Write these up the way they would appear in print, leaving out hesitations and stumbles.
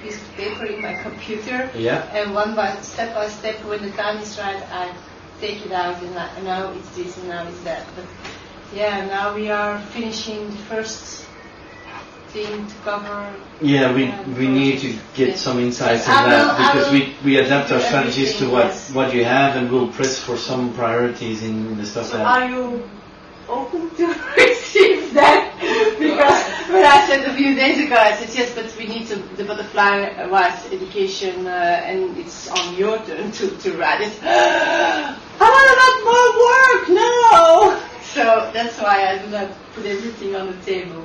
piece of paper in my computer, Yeah. and step by step, when the time is right, I take it out, and now it's this, and now it's that. But yeah, now we are finishing the first thing to cover. Yeah, we need to get some insights on that, because we adapt our strategies to what you have, and we'll press for some priorities in the stuff that. Are you open to receive that? Because when I said a few days ago, I said yes, but we need the butterfly-wise education, and it's on your turn to write it. I want a lot more work, no! So that's why I do not put everything on the table.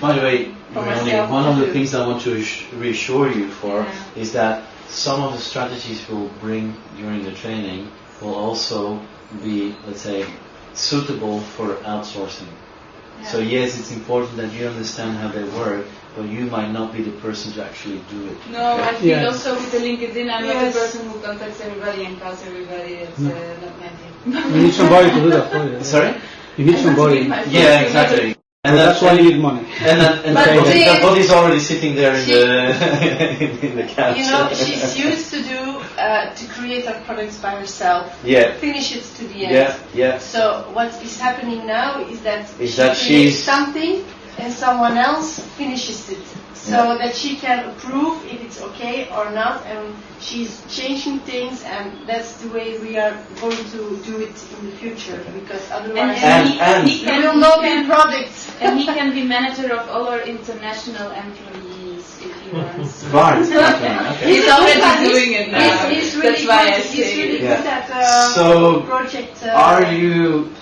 By the way, one of the things I want to reassure you for is that some of the strategies we'll bring during the training will also be, let's say, suitable for outsourcing. Yeah. So yes, it's important that you understand how they work, but you might not be the person to actually do it. No, I feel also with the LinkedIn, I'm not the person who contacts everybody and calls everybody. It's not my thing. You need somebody to do that for you. Sorry? You need somebody. Yeah, exactly. And that's why you need money. And the body's already sitting there in the couch. You know, she's used to create her products by herself. Yeah. Finish it to the end. Yeah. So what is happening now is that she creates something and someone else finishes it. So that she can approve if it's okay or not, and she's changing things, and that's the way we are going to do it in the future, because otherwise he will not be products. And he can be manager of all our international employees if he wants. Right. Okay. He's already doing it now. He's really that's why I he's say really good at so project.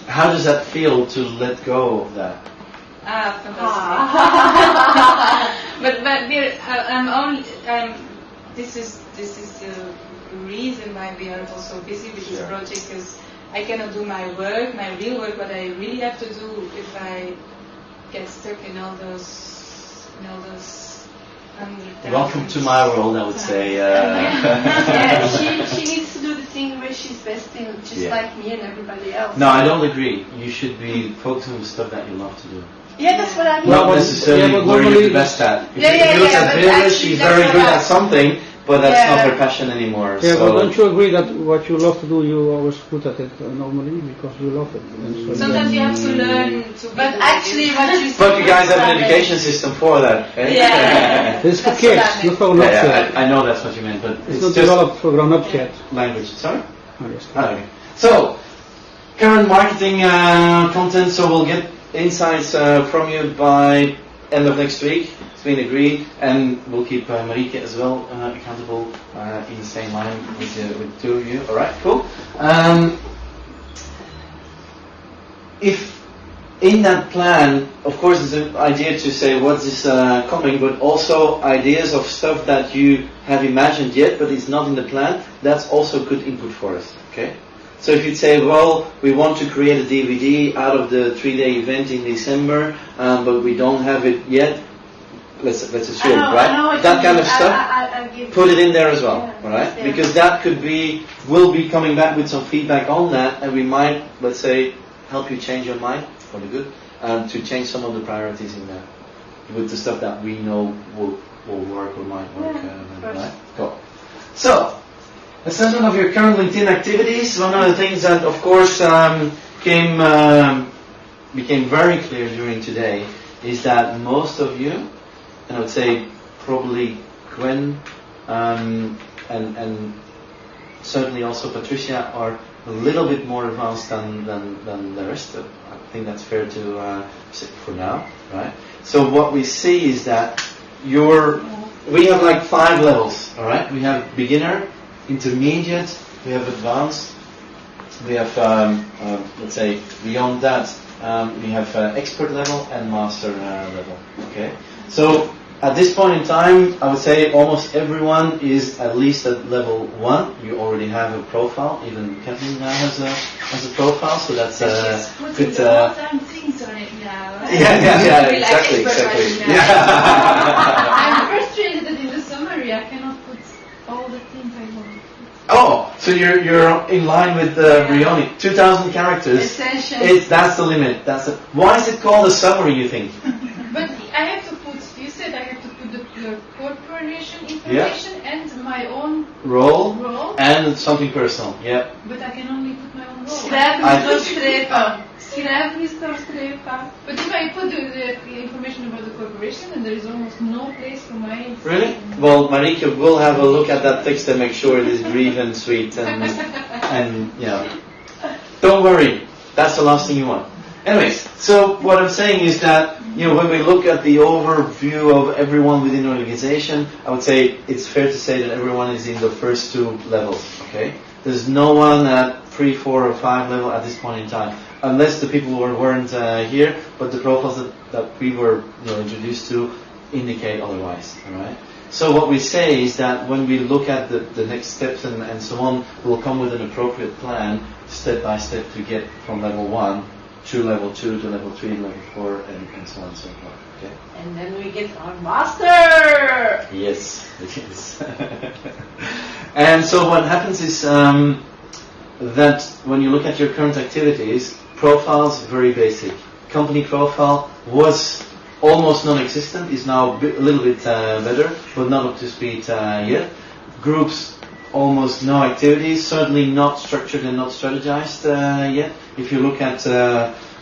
How does that feel to let go of that? Fantastic. But this is the reason why we are also busy with this project, because I cannot do my real work, what I really have to do if I get stuck in all those 100,000. Welcome to my world, I would say. She needs to do the thing where she's best in, just like me and everybody else. No, I don't agree. You should be focusing on the stuff that you love to do. Yeah, that's what I mean. Not necessarily where you're the best at. If you look at Vera, she's very good at something, but that's not her passion anymore. Yeah, so but don't you agree that what you love to do, you always good at it normally because you love it? So sometimes you have to learn to. But actually, but you guys have an education system for that. Eh? Yeah. It's for kids, not for grown-ups yet. I know that's what you meant, but it's not developed for grown-ups yet. Language, sorry? Oh, yes. Okay. So, current marketing content, so we'll get insights from you by end of next week. It's been agreed, and we'll keep Marieke as well accountable in the same line with the two of you. All right, cool. If in that plan, of course, it's an idea to say what is coming, but also ideas of stuff that you have imagined yet, but it's not in the plan. That's also good input for us. Okay. So if you'd say, well, we want to create a DVD out of the 3-day event in December, but we don't have it yet, let's assume, right? That kind of stuff, put it in there as well, all right? Because that we'll be coming back with some feedback on that, and we might, let's say, help you change your mind for the good, to change some of the priorities in there with the stuff that we know will work or might work. Right? Cool. So, assessment of your current LinkedIn activities. One of the things that, of course, became very clear during today is that most of you, and I would say probably Gwen and certainly also Patricia, are a little bit more advanced than the rest. I think that's fair to say for now, right? So what we see is that we have like 5 levels, all right? We have beginner, intermediate, we have advanced, we have, let's say, beyond that, we have expert level and master level, okay? So, at this point in time, I would say almost everyone is at least at level 1. You already have a profile, even Kevin now has a profile, so that's good. Things on it now. Yeah, exactly. I'm frustrated that in the summary I cannot put all the things I want. Oh, so you're in line with Brioni. 2,000 characters. That's the limit. Why is it called a summary, you think? But I have to put. You said I have to put the the corporation information and my own Role role, and something personal. Yeah. but I can only put my own role. But if I put the information about the corporation, then there is almost no place for my... Really? Well, Marike will have a look at that text and make sure it is brief and sweet and don't worry, that's the last thing you want. Anyways, so what I'm saying is that, when we look at the overview of everyone within an organization, I would say it's fair to say that everyone is in the first two levels, okay? There's no one at 3, 4, or 5 level at this point in time, unless the people weren't here, but the profiles that we were introduced to indicate otherwise, alright? So what we say is that when we look at the next steps and so on, we'll come with an appropriate plan, step by step, to get from level 1 to level 2 to level 3, level 4, and so on and so forth. Okay? And then we get our master! Yes, it is. And so what happens is that when you look at your current activities, profiles, very basic. Company profile was almost non-existent, is now a little bit better, but not up to speed yet. Groups, almost no activities, certainly not structured and not strategized yet. If you look at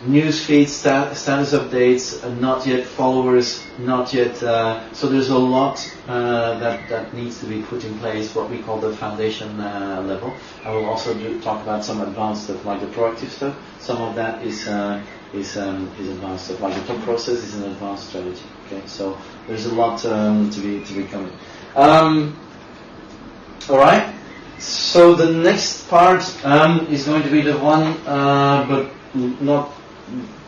news feeds, status updates, not yet followers, not yet. So there's a lot that needs to be put in place, what we call the foundation level. I will also talk about some advanced stuff, like the proactive stuff. Some of that is advanced stuff, like the top process is an advanced strategy. Okay, so there's a lot to be coming. All right. So the next part is going to be the one, but not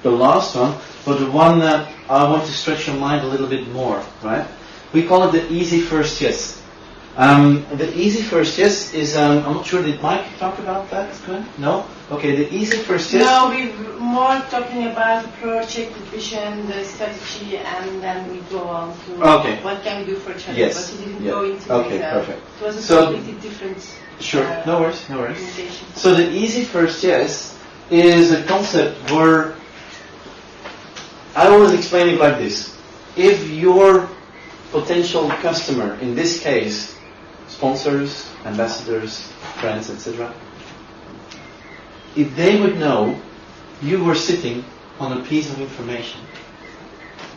the last one, but the one that I want to stretch your mind a little bit more. Right? We call it the easy first yes. The easy first yes is, I'm not sure, did Mike talk about that, Glenn? No? Okay, the easy first yes. No, we're more talking about the project, the vision, the strategy, and then we go on to what can we do for each other. Yes. But he didn't go into perfect. It was a completely different Sure, no worries. presentation. So the easy first yes is a concept where I always explain it like this. If your potential customer, in this case, sponsors, ambassadors, friends, etc., if they would know you were sitting on a piece of information,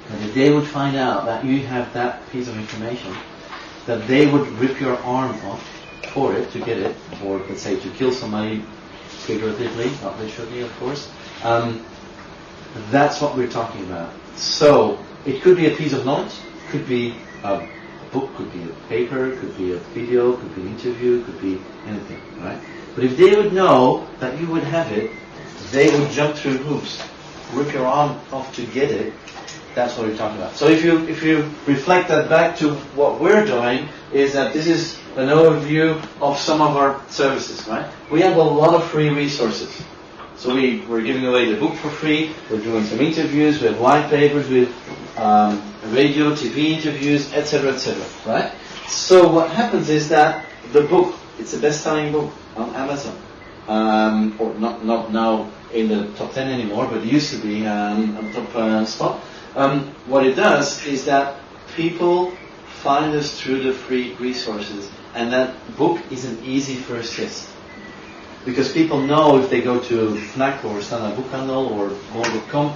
and if they would find out that you have that piece of information, that they would rip your arm off for it, to get it, or let's say to kill somebody, figuratively, not literally, of course, that's what we're talking about. So it could be a piece of knowledge, could be a book, could be a paper, could be a video, could be an interview, could be anything, right? But if they would know that you would have it, they would jump through hoops, rip your arm off to get it. That's what we're talking about. So if you reflect that back to what we're doing, is that this is an overview of some of our services, right? We have a lot of free resources. So we're giving away the book for free, we're doing some interviews, we have white papers, we have radio, TV interviews, etc., right? So what happens is that the book, it's the best-selling book on Amazon, or not now in the top 10 anymore, but it used to be on the top spot. What it does is that people find us through the free resources, and that book is an easy first yes. Because people know if they go to Fnac or Standard Boekhandel or Bol.com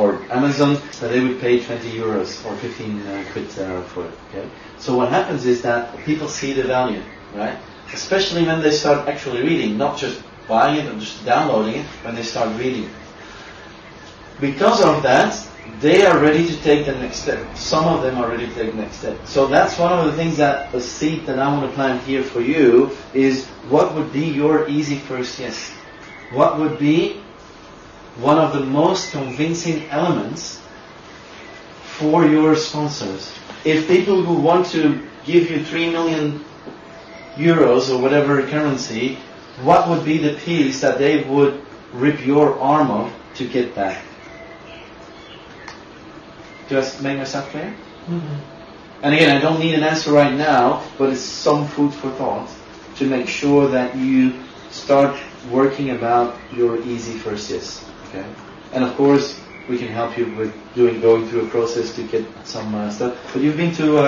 or Amazon, that they would pay 20 euros or 15 quid for it. Okay? So what happens is that people see the value, right? Especially when they start actually reading, not just buying it or just downloading it, when they start reading. Because of that, they are ready to take the next step. Some of them are ready to take the next step. So that's one of the things, that the seed that I want to plant here for you is, what would be your easy first yes? What would be one of the most convincing elements for your sponsors? If people who want to give you 3 million euros or whatever currency, what would be the piece that they would rip your arm off to get that? Do I make myself clear? Mm-hmm. And again, I don't need an answer right now, but it's some food for thought to make sure that you start working about your easy first yes. Okay? And of course, we can help you with going through a process to get some stuff. But you've been to